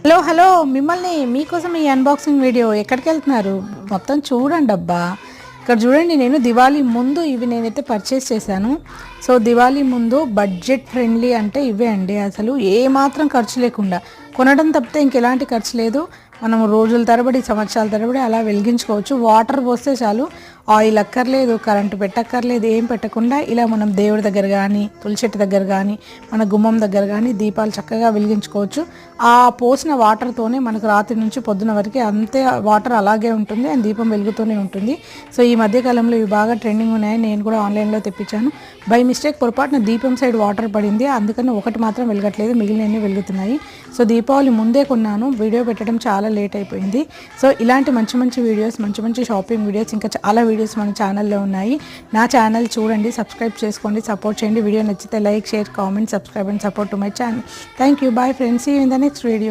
Hello hello మిమ్మల్ని మీకోసం ఈ అన్బాక్సింగ్ వీడియో ఎక్కడికి వెళ్తున్నారు మొత్తం చూడండి అబ్బా. ఇక్కడ చూడండి, నేను దివాళీ ముందు ఇవి నేనైతే పర్చేస్ చేశాను. సో దివాళీ ముందు బడ్జెట్ ఫ్రెండ్లీ అంటే ఇవే అండి. అసలు ఏ మాత్రం ఖర్చు లేకుండా కొనడం తప్పితే ఇంకెలాంటి ఖర్చు లేదు. మనం రోజుల తరబడి సంవత్సరాల తరబడి అలా వెలిగించుకోవచ్చు. వాటర్ పోస్తే చాలు, ఆయిల్ అక్కర్లేదు, కరెంటు పెట్టక్కర్లేదు, ఏం పెట్టకుండా ఇలా మనం దేవుడి దగ్గర కానీ తులచెట్టు దగ్గర కానీ మన గుమ్మం దగ్గర కానీ దీపాలు చక్కగా వెలిగించుకోవచ్చు. ఆ పోసిన వాటర్తోనే మనకు రాత్రి నుంచి పొద్దున వరకు అంతే వాటర్ అలాగే ఉంటుంది అండ్ దీపం వెలుగుతూనే ఉంటుంది. సో ఈ మధ్యకాలంలో ఇవి బాగా ట్రెండింగ్ ఉన్నాయి. నేను కూడా ఆన్లైన్లో తెప్పించాను. బై మిస్టేక్ పొరపాటున దీపం సైడ్ వాటర్ పడింది, అందుకని ఒకటి మాత్రం వెలగట్లేదు, మిగిలినవి వెలుగుతున్నాయి. సో దీపావళి ముందే కొన్నాను, వీడియో పెట్టడం చాలా లేట్ అయిపోయింది. సో ఇలాంటి మంచి మంచి వీడియోస్, మంచి మంచి షాపింగ్ వీడియోస్, ఇంకా చాలా వీడియోస్ మన ఛానల్లో ఉన్నాయి. నా ఛానల్ చూడండి, సబ్స్క్రైబ్ చేసుకోండి, సపోర్ట్ చేయండి. వీడియో నచ్చితే like, share, comment, subscribe and support to my channel. Thank you. Bye friends, see you in the next video.